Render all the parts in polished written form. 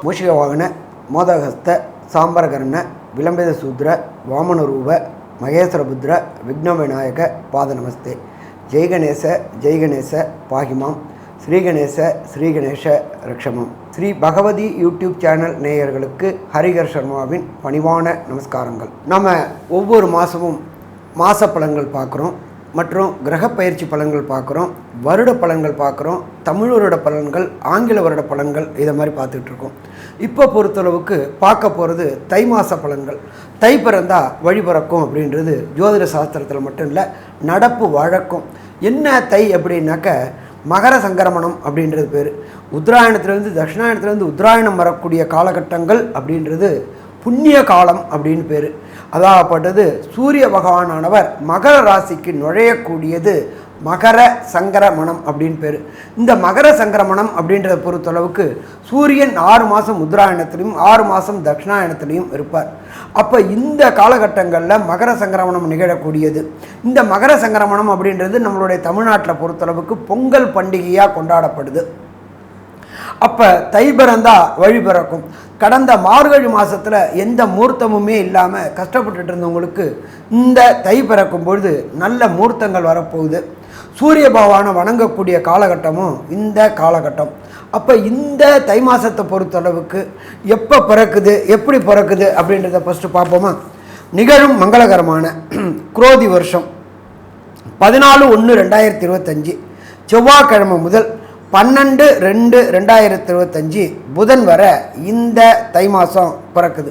மூஷிகவாகன மோதகஸ்த சாம்பரகர்ண விளம்பித சூத்ர வாமனரூப மகேஸ்வரபுத்ர விக்ன விநாயக பாத நமஸ்தே. Jai Ganesha பாகிமாம், ஸ்ரீகணேச Shriganesha ரக்ஷமம். Sri Bhagavathi YouTube channel நேயர்களுக்கு ஹரிகர் சர்மாவின் பணிவான நமஸ்காரங்கள். நம்ம ஒவ்வொரு மாதமும் மாத பலன்கள் பார்க்குறோம், மற்றும் கிரக பயிற்சி பலன்கள் பார்க்குறோம், வருட பலன்கள் பார்க்குறோம், தமிழ் வருட பலன்கள், ஆங்கில வருட பலன்கள், இதை மாதிரி பார்த்துட்ருக்கோம். இப்போ பொறுத்தளவுக்கு பார்க்க போகிறது தை மாத பலன்கள். தை பிறந்தா வழி பிறக்கும் அப்படின்றது ஜோதிட சாஸ்திரத்தில் மட்டும் இல்லை, நடப்பு வழக்கம். என்ன தை அப்படின்னாக்க மகர சங்கரமணம் அப்படின்றது பேர். உத்தராயணத்துலேருந்து தட்சிணாயணத்துலேருந்து உத்தராயணம் வரக்கூடிய காலகட்டங்கள் அப்படின்றது புண்ணிய காலம் அப்படின்னு பேர். அதாகப்பட்டது சூரிய பகவானானவர் மகர ராசிக்கு நுழையக்கூடியது மகர சங்கரமணம் அப்படின்னு பேர். இந்த மகர சங்கரமணம் அப்படின்றத பொறுத்தளவுக்கு சூரியன் 6 மாதம் உத்தராயணத்துலேயும் 6 மாதம் தட்சிணாயணத்துலேயும் இருப்பார். அப்போ இந்த காலகட்டங்களில் மகர சங்கரமணம் நிகழக்கூடியது. இந்த மகர சங்கரமணம் அப்படின்றது நம்மளுடைய தமிழ்நாட்டில் பொறுத்தளவுக்கு பொங்கல் பண்டிகையாக கொண்டாடப்படுது. அப்போ தை பிறந்தா வழி பிறக்கும். கடந்த மார்கழி மாதத்தில் எந்த மூர்த்தமுமே இல்லாமல் கஷ்டப்பட்டுட்டு இருந்தவங்களுக்கு இந்த தை பிறக்கும் பொழுது நல்ல மூர்த்தங்கள் வரப்போகுது. சூரிய பகவானை வணங்கக்கூடிய காலகட்டமும் இந்த காலகட்டம். அப்போ இந்த தை மாதத்தை பொறுத்தளவுக்கு எப்போ பிறக்குது, எப்படி பிறக்குது அப்படின்றத ஃபஸ்ட்டு பார்ப்போமா. நிகழும் மங்களகரமான குரோதி வருஷம் 14/1/2025 செவ்வாய்க்கிழமை முதல் 12/2/2025 புதன் வர இந்த தை மாதம் பிறக்குது.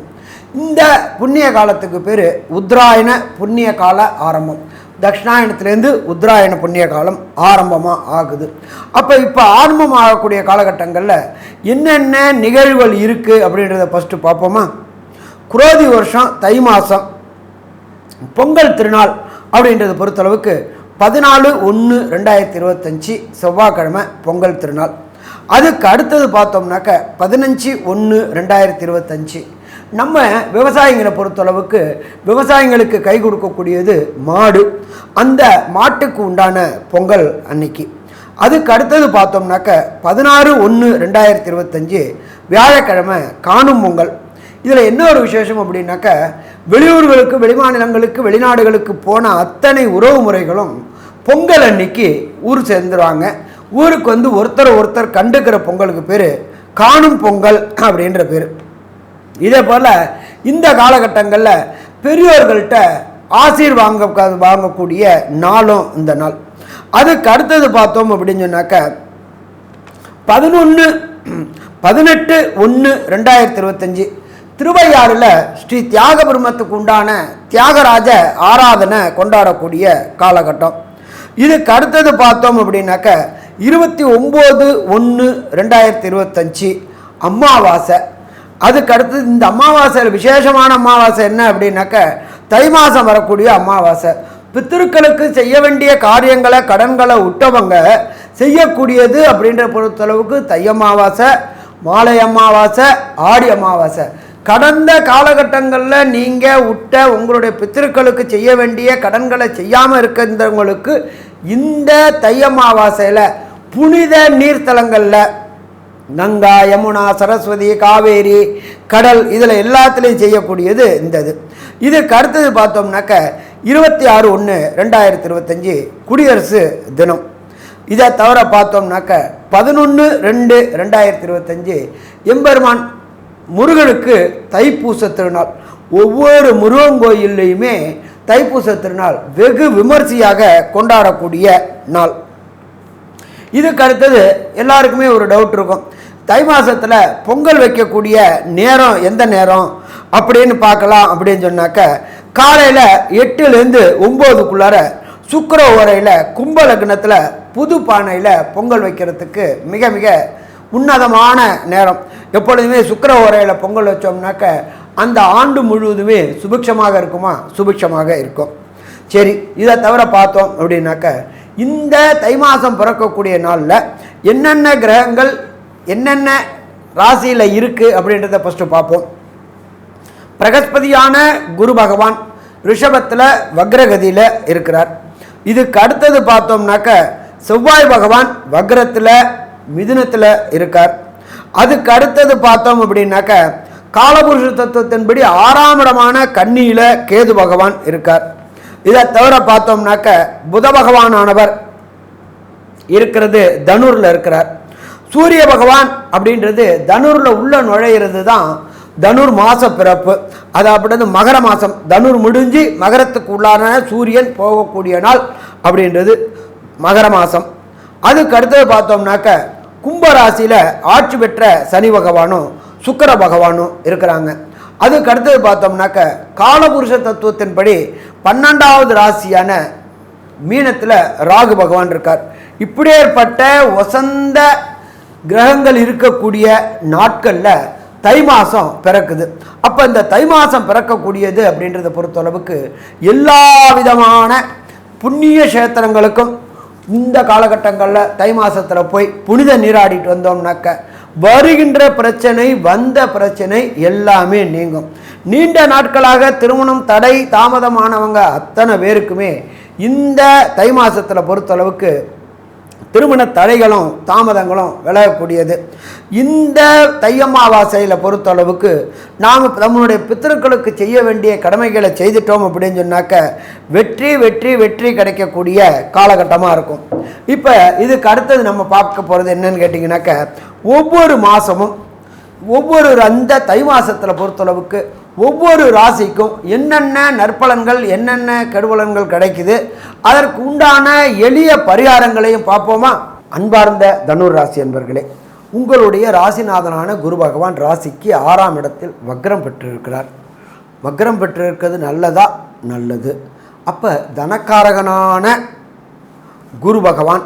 இந்த புண்ணிய காலத்துக்கு பேர் உத்தராயண புண்ணிய கால ஆரம்பம். தட்சிணாயணத்துலேருந்து உத்தராயண புண்ணிய காலம் ஆரம்பமாக ஆகுது. அப்போ இப்போ ஆரம்பம் ஆகக்கூடிய காலகட்டங்களில் என்னென்ன நிகழ்வுகள் இருக்குது அப்படின்றத ஃபஸ்ட்டு பார்ப்போமா. குரோதி வருஷம் தை மாதம் பொங்கல் திருநாள் அப்படின்றத பொறுத்தளவுக்கு 14/1/2025 செவ்வாய்க்கிழமை பொங்கல் திருநாள். அதுக்கு அடுத்தது பார்த்தோம்னாக்க 15/1/2025 நம்ம விவசாயிகளை பொறுத்தளவுக்கு விவசாயிகளுக்கு கை கொடுக்கக்கூடியது மாடு. அந்த மாட்டுக்கு உண்டான பொங்கல் அன்னைக்கு. அதுக்கு அடுத்தது பார்த்தோம்னாக்க 16/1/2025 வியாழக்கிழமை காணும் பொங்கல். இதில் என்ன ஒரு விசேஷம் அப்படின்னாக்க வெளியூர்களுக்கு, வெளிமாநிலங்களுக்கு, வெளிநாடுகளுக்கு போன அத்தனை உறவு முறைகளும் பொங்கல் அன்னைக்கு ஊர் சேர்ந்துருவாங்க. ஊருக்கு வந்து ஒருத்தர் கண்டுக்கிற பொங்கலுக்கு பேர் காணும் பொங்கல் அப்படின்ற பேர். இதே போல் இந்த காலகட்டங்களில் பெரியோர்கள்ட்ட ஆசீர் வாங்கக்கூடிய நாளும் இந்த நாள். அதுக்கு அடுத்தது பார்த்தோம் அப்படின்னு சொன்னாக்க 18/1/2025 திருவையாறில் ஸ்ரீ தியாக பிரம்மத்துக்கு உண்டான தியாகராஜ ஆராதனை கொண்டாடக்கூடிய காலகட்டம். இதுக்கு அடுத்தது பார்த்தோம் அப்படின்னாக்க 29/1/2025 அமாவாசை. அதுக்கு அடுத்தது இந்த அமாவாசையில் விசேஷமான அமாவாசை என்ன அப்படின்னாக்க தை மாதம் வரக்கூடிய அமாவாசை. பித்திருக்களுக்கு செய்ய வேண்டிய காரியங்களை, கடன்களை விட்டவங்க செய்யக்கூடியது அப்படின்ற பொறுத்தளவுக்கு தை அமாவாசை, மாலை அமாவாசை, ஆடி அமாவாசை. கடந்த காலகட்டங்களில் நீங்கள் விட்ட உங்களுடைய பித்திருக்களுக்கு செய்ய வேண்டிய கடன்களை செய்யாமல் இருக்கிறவங்களுக்கு இந்த தை அமாவாசையில் புனித நீர்த்தலங்களில் கங்கா, யமுனா, சரஸ்வதி, காவேரி, கடல், இதில் எல்லாத்துலேயும் செய்யக்கூடியது இந்த இது. இதுக்கு அடுத்தது பார்த்தோம்னாக்க 26/1/2025 குடியரசு தினம். இதை தவிர பார்த்தோம்னாக்க 11/2/2025 எம்பெருமான் முருகனுக்கு தைப்பூச திருநாள். ஒவ்வொரு முருகன் கோயில்லையுமே தைப்பூச திருநாள் வெகு விமர்சையாக கொண்டாடக்கூடிய நாள். இதுக்கு அடுத்தது எல்லாருக்குமே ஒரு டவுட் இருக்கும், தை மாதத்தில் பொங்கல் வைக்கக்கூடிய நேரம் எந்த நேரம் அப்படின்னு பார்க்கலாம். அப்படின்னு சொன்னாக்க காலையில் 8லேருந்து 9க்குள்ளார சுக்கிர ஓரையில் கும்ப லக்னத்தில் புது பானையில் பொங்கல் வைக்கிறதுக்கு மிக மிக உன்னதமான நேரம். எப்பொழுதுமே சுக்கிர ஓரையில் பொங்கல் வச்சோம்னாக்க அந்த ஆண்டு முழுவதுமே சுபிக்ஷமாக இருக்குமா, சுபிக்ஷமாக இருக்கும். சரி, இதை தவிர பார்த்தோம் அப்படின்னாக்க இந்த தை மாதம் பிறக்கக்கூடிய நாளில் என்னென்ன கிரகங்கள் என்னென்ன ராசியில் இருக்குது அப்படின்றத ஃபஸ்ட்டு பார்ப்போம். பிரகஸ்பதியான குரு பகவான் ரிஷபத்தில் வக்ரகதியில் இருக்கிறார். இதுக்கு அடுத்தது பார்த்தோம்னாக்க செவ்வாய் பகவான் வக்ரத்தில் மிதுனத்தில் இருக்கார். அதுக்கு அடுத்தது பார்த்தோம் அப்படின்னாக்க காலபுருஷ தத்துவத்தின்படி 6ஆம் இடமான கன்னியில கேது பகவான் இருக்கார். இதை தவிர பார்த்தோம்னாக்க புத பகவானானவர் இருக்கிறது தனுர்ல இருக்கிறார். சூரிய பகவான் அப்படின்றது தனுர்ல உள்ள நுழையிறது தான் தனுர் மாச பிறப்பு. அதாவது மகர மாசம் தனுர் முடிஞ்சு மகரத்துக்கு உள்ளான சூரியன் போகக்கூடிய நாள் அப்படின்றது மகர மாசம். அதுக்கு அடுத்தது பார்த்தோம்னாக்க கும்பராசியில ஆட்சி பெற்ற சனி பகவானும் சுக்கிர பகவானும் இருக்கிறாங்க. அதுக்கு அடுத்தது பார்த்தோம்னாக்க காலபுருஷ தத்துவத்தின்படி 12வது ராசியான மீனத்தில் ராகு பகவான் இருக்கார். இப்படியேற்பட்ட வசந்த கிரகங்கள் இருக்கக்கூடிய நாட்களில் தை மாதம் பிறக்குது. அப்போ இந்த தை மாதம் பிறக்கக்கூடியது அப்படின்றத பொறுத்தளவுக்கு எல்லா விதமான புண்ணிய கஷேத்திரங்களுக்கும் இந்த காலகட்டங்களில் தை மாதத்தில் போய் புனித நீராடிட்டு வந்தோம்னாக்க வருகின்ற பிரச்சனை வந்த பிரச்சனை எல்லாமே நீங்கும். நீண்ட நாட்களாக திருமணம் தடை தாமதமானவங்க அத்தனை பேருக்குமே இந்த தை மாதத்தில் பொறுத்தளவுக்கு திருமண தடைகளும் தாமதங்களும் விலகக்கூடியது. இந்த தை அமாவாசையில் பொறுத்தளவுக்கு நாம் நம்மளுடைய பித்திருக்களுக்கு செய்ய வேண்டிய கடமைகளை செய்துட்டோம் அப்படின்னு சொன்னாக்க வெற்றி வெற்றி வெற்றி கிடைக்கக்கூடிய காலகட்டமாக இருக்கும். இப்போ இதுக்கு அடுத்தது நம்ம பார்க்க போகிறது என்னன்னு கேட்டிங்கனாக்க ஒவ்வொரு மாதமும் அந்த தை மாதத்தில் பொறுத்தளவுக்கு ஒவ்வொரு ராசிக்கும் என்னென்ன நற்பலன்கள் என்னென்ன கெடுபலன்கள் கிடைக்குது அதற்கு உண்டான எளிய பரிகாரங்களையும் பார்ப்போமா? அன்பார்ந்த தனுர் ராசி என்பர்களே, உங்களுடைய ராசிநாதனான குரு பகவான் ராசிக்கு 6ஆம் இடத்தில் வக்ரம் பெற்றிருக்கிறார். வக்ரம் பெற்றிருக்கிறது நல்லதா? நல்லது. அப்போ தனக்காரகனான குரு பகவான்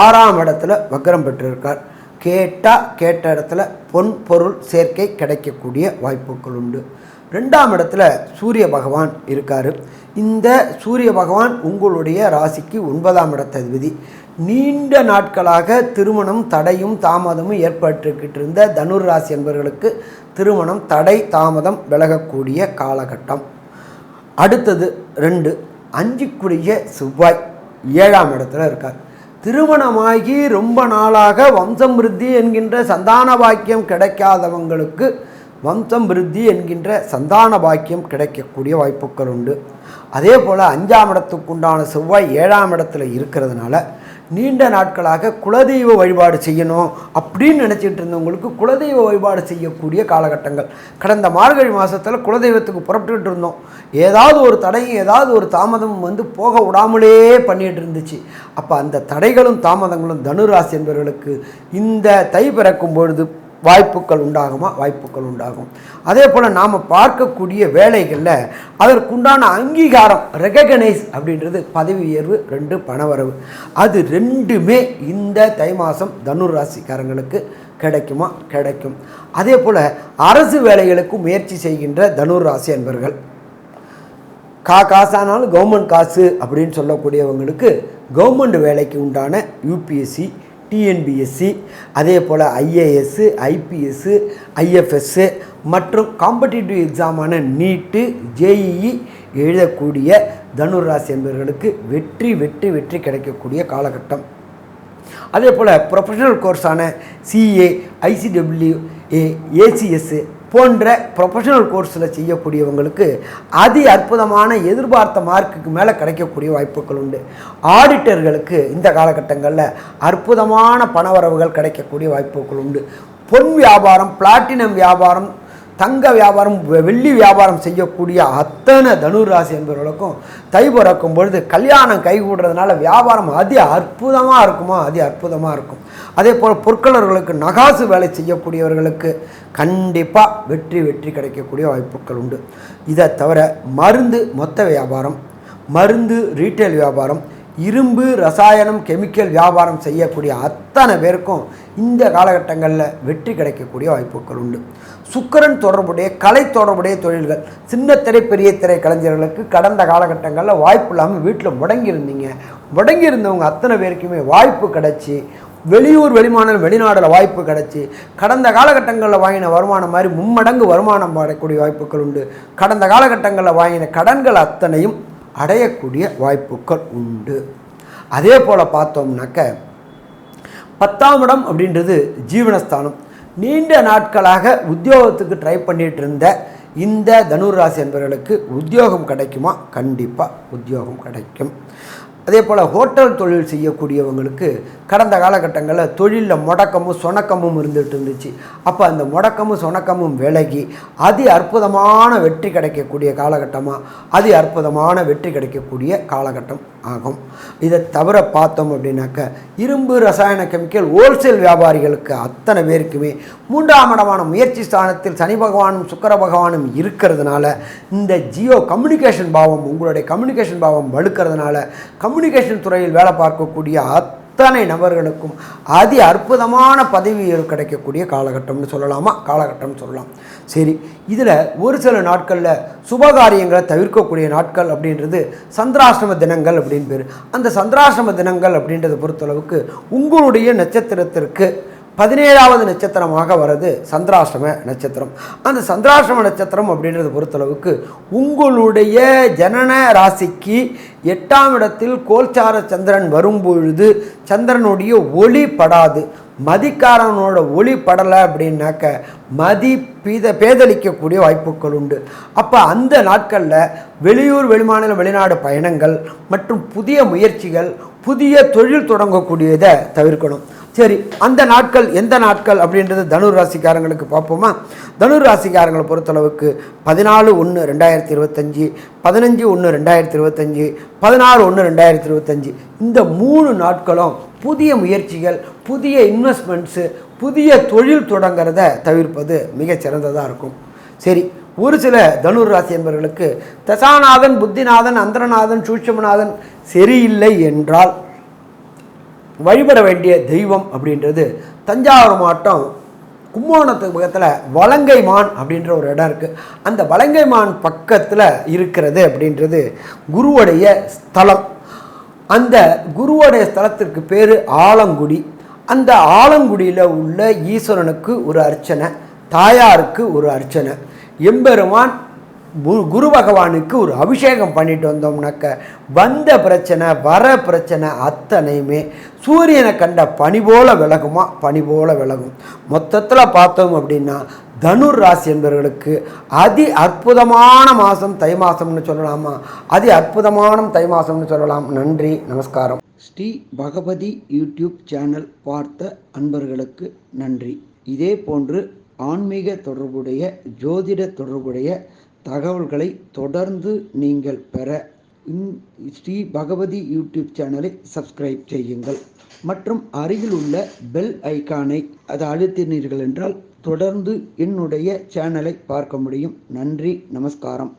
6ஆம் இடத்துல வக்ரம் பெற்றிருக்கார். கேட்ட இடத்துல பொன் பொருள் சேர்க்கை கிடைக்கக்கூடிய வாய்ப்புகள் உண்டு. 2ஆம் இடத்துல சூரிய பகவான் இருக்கார். இந்த சூரிய பகவான் உங்களுடைய ராசிக்கு 9ஆம் இடத்ததிபதி. நீண்ட நாட்களாக திருமணம் தடையும் தாமதமும் ஏற்பட்டுக்கிட்டு இருந்த தனுர் ராசி என்பவர்களுக்கு திருமணம் தடை தாமதம் விலகக்கூடிய காலகட்டம். அடுத்தது 5 செவ்வாய் 7ஆம் இடத்துல இருக்கார். திருமணமாகி ரொம்ப நாளாக வம்சம் விருத்தி என்கின்ற சந்தான பாக்கியம் கிடைக்காதவங்களுக்கு வம்சம் விருத்தி என்கின்ற சந்தான பாக்கியம் கிடைக்கக்கூடிய வாய்ப்புகள் உண்டு. அதே போல் 5ஆம் இடத்துக்குண்டான செவ்வாய் 7ஆம் இடத்துல இருக்கிறதுனால நீண்ட நாட்களாக குலதெய்வ வழிபாடு செய்யணும் அப்படின்னு நினச்சிட்டு இருந்தவங்களுக்கு குலதெய்வ வழிபாடு செய்யக்கூடிய காலகட்டங்கள். கடந்த மார்கழி மாதத்தில் குலதெய்வத்துக்கு புறப்பட்டுக்கிட்டு இருந்தோம். ஏதாவது ஒரு தடையும் ஏதாவது ஒரு தாமதமும் போக விடாமலே பண்ணிகிட்டு இருந்துச்சு. அப்போ அந்த தடைகளும் தாமதங்களும் தனுராசி என்பவர்களுக்கு இந்த தை பிறக்கும் பொழுது வாய்ப்புகள் உண்டாகுமா? வாய்ப்புகள் உண்டாகும். அதே போல் நாம் பார்க்கக்கூடிய வேலைகளில் அதற்குண்டான அங்கீகாரம் ரெகக்னைஸ் அப்படின்றது பதவி உயர்வு 2 பணவரவு அது 2மே இந்த தை மாதம் தனுர் ராசிக்காரங்களுக்கு கிடைக்குமா? கிடைக்கும். அதே போல் அரசு வேலைகளுக்கு முயற்சி செய்கின்ற தனுர் ராசி என்பர்கள் காசானாலும் கவர்மெண்ட் காசு அப்படின்னு சொல்லக்கூடியவங்களுக்கு கவர்மெண்ட் வேலைக்கு உண்டான யூபிஎஸ்சி டிஎன்பிஎஸ்சி அதே போல் ஐஏஎஸ் ஐபிஎஸ் ஐஎஃப்எஸ் மற்றும் காம்படிட்டிவ் எக்ஸாமான நீட்டு ஜேஇஇ எழுதக்கூடிய தனுர் ராசி என்பவர்களுக்கு வெற்றி வெற்றி வெற்றி கிடைக்கக்கூடிய காலகட்டம். அதே போல் ப்ரொஃபஷனல் கோர்ஸான சிஏ ஐசிடபிள்யூஏ ஏசிஎஸ் போன்ற ப்ரொஃபஷனல் கோர்ஸில் செய்யக்கூடியவங்களுக்கு அதி அற்புதமான எதிர்பார்த்த மார்க்குக்கு மேலே கிடைக்கக்கூடிய வாய்ப்புகள் உண்டு. ஆடிட்டர்களுக்கு இந்த காலகட்டங்களில் அற்புதமான பணவரவுகள் கிடைக்கக்கூடிய வாய்ப்புகள் உண்டு. பொன் வியாபாரம், பிளாட்டினம் வியாபாரம், தங்க வியாபாரம், வெள்ளி வியாபாரம் செய்யக்கூடிய அத்தனை தனுர் ராசி என்பவர்களுக்கும் தை பிறக்கும் பொழுது கல்யாணம் கைகூடுறதுனால வியாபாரம் அதி அற்புதமாக இருக்குமா? அதி அற்புதமாக இருக்கும். அதே போல் பொற்கொள்ளர்களுக்கு நகாசு வேலை செய்யக்கூடியவர்களுக்கு கண்டிப்பாக வெற்றி வெற்றி கிடைக்கக்கூடிய வாய்ப்புகள் உண்டு. இதை தவிர மருந்து மொத்த வியாபாரம், மருந்து ரீட்டைல் வியாபாரம், இரும்பு ரசாயனம் கெமிக்கல் வியாபாரம் செய்யக்கூடிய அத்தனை பேருக்கும் இந்த காலகட்டங்களில் வெற்றி கிடைக்கக்கூடிய வாய்ப்புகள் உண்டு. சுக்கிரன் தொடர்புடைய கலை தொடர்புடைய தொழில்கள், சின்ன திரை பெரிய திரை கலைஞர்களுக்கு கடந்த காலகட்டங்களில் வாய்ப்பு இல்லாமல் வீட்டில் முடங்கியிருந்தவங்க அத்தனை பேருக்குமே வாய்ப்பு கிடச்சி வெளியூர் வெளிமாநிலம் வெளிநாடில் வாய்ப்பு கிடச்சி கடந்த காலகட்டங்களில் வாங்கின வருமானம் மாதிரி மும்மடங்கு வருமானம் அடையக்கூடிய வாய்ப்புகள் உண்டு. கடந்த காலகட்டங்களில் வாங்கின கடன்கள் அத்தனையும் அடையக்கூடிய வாய்ப்புகள் உண்டு. அதே போல் பார்த்தோம்னாக்க 10ஆம் இடம் அப்படின்றது ஜீவனஸ்தானம். நீண்ட நாட்களாக உத்தியோகத்துக்கு ட்ரை பண்ணிட்டு இருந்த இந்த தனுர் ராசி என்பவர்களுக்கு உத்தியோகம் கிடைக்குமா? கண்டிப்பாக உத்தியோகம் கிடைக்கும். அதே போல் ஹோட்டல் தொழில் செய்யக்கூடியவங்களுக்கு கடந்த காலகட்டங்களில் தொழிலில் முடக்கமும் சொணக்கமும் இருந்துகிட்டு இருந்துச்சு. அப்போ அந்த முடக்கமும் சொணக்கமும் விலகி அதி அற்புதமான வெற்றி கிடைக்கக்கூடிய காலகட்டமாக அற்புதமான வெற்றி கிடைக்கக்கூடிய காலகட்டம் ஆகும். இதை தவிர பார்த்தோம் அப்படின்னாக்க இரும்பு ரசாயன கெமிக்கல் ஹோல்சேல் வியாபாரிகளுக்கு அத்தனை பேருக்குமே 3ஆம் இடமான முயற்சி ஸ்தானத்தில் சனி பகவானும் சுக்கிர பகவானும் இருக்கிறதுனால இந்த ஜியோ கம்யூனிகேஷன் பாவம் உங்களுடைய கம்யூனிகேஷன் பாவம் வலுக்கிறதுனால கம்யூனிகேஷன் துறையில் வேலை பார்க்கக்கூடிய அத்தனை நபர்களுக்கும் அதி அற்புதமான பதவி கிடைக்கக்கூடிய காலகட்டம்னு சொல்லலாம். சரி, இதில் ஒரு சில நாட்களில் சுபகாரியங்களை தவிர்க்கக்கூடிய நாட்கள் அப்படின்றது சந்திராஷ்டம தினங்கள் அப்படின்னு பேர். அந்த சந்திராஷ்டம தினங்கள் அப்படின்றத பொறுத்தளவுக்கு உங்களுடைய நட்சத்திரத்திற்கு 17வது நட்சத்திரமாக வர்றது சந்திராஷ்டம நட்சத்திரம். அந்த சந்திராஷ்டம நட்சத்திரம் அப்படின்றத பொறுத்தளவுக்கு உங்களுடைய ஜனன ராசிக்கு 8ஆம் இடத்தில் கோல்சார சந்திரன் வரும்பொழுது சந்திரனுடைய ஒளி படாது. மதிக்காரனோட ஒளி படலை அப்படின்னாக்க மதி பேதலிக்கக்கூடிய வாய்ப்புகள் உண்டு. அப்போ அந்த நாட்களில் வெளியூர் வெளிமாநில வெளிநாடு பயணங்கள் மற்றும் புதிய முயற்சிகள் புதிய தொழில் தொடங்கக்கூடியதை தவிர்க்கணும். சரி, அந்த நாட்கள் எந்த நாட்கள் அப்படின்றது தனுர் ராசிக்காரங்களுக்கு பார்ப்போமா? தனுர் ராசிக்காரங்களை பொறுத்தளவுக்கு 14/1/2025, 15/1/2025, 16/1/2025 இந்த 3 நாட்களும் புதிய முயற்சிகள் புதிய இன்வெஸ்ட்மெண்ட்ஸு புதிய தொழில் தொடங்கிறத தவிர்ப்பது மிகச்சிறந்ததாக இருக்கும். சரி, ஒரு சில தனுர் ராசி என்பவர்களுக்கு தசாநாதன் புத்திநாதன் அந்தரநாதன் சூட்சமநாதன் சரியில்லை என்றால் வழிபட வேண்டிய தெய்வம் அப்படின்றது தஞ்சாவூர் மாவட்டம் கும்போணத்துக்கு பக்கத்தில் வலங்கைமான் அப்படின்ற ஒரு இடம் இருக்குது. அந்த வலங்கைமான் பக்கத்தில் இருக்கிறது அப்படின்றது குருவுடைய ஸ்தலம். அந்த குருவுடைய ஸ்தலத்திற்கு பேர் ஆலங்குடி. அந்த ஆலங்குடியில் உள்ள ஈஸ்வரனுக்கு ஒரு அர்ச்சனை, தாயாருக்கு ஒரு அர்ச்சனை, எம்பெருமான் குரு பகவானுக்கு ஒரு அபிஷேகம் பண்ணிட்டு வந்தோம்னாக்க வந்த பிரச்சனை வர பிரச்சனை அத்தனையுமே சூரியனை கண்ட பனி போல விலகும். மொத்தத்தில் பார்த்தோம் அப்படின்னா தனுர் ராசி என்பவர்களுக்கு அதி அற்புதமான மாதம் தை மாதம்னு சொல்லலாமா? அதி அற்புதமான தை மாதம்னு சொல்லலாம். நன்றி, நமஸ்காரம். ஸ்ரீ பகவதி யூடியூப் சேனல் பார்த்த அன்பர்களுக்கு நன்றி. இதே போன்று ஆன்மீக தொடர்புடைய ஜோதிட தொடர்புடைய தகவல்களை தொடர்ந்து நீங்கள் பெற ஸ்ரீ பகவதி யூடியூப் சேனலை சப்ஸ்கிரைப் செய்யுங்கள் மற்றும் அருகில் உள்ள பெல் ஐக்கானை அதை அழுத்தினீர்கள் என்றால் தொடர்ந்து என்னுடைய சேனலை பார்க்க முடியும். நன்றி, நமஸ்காரம்.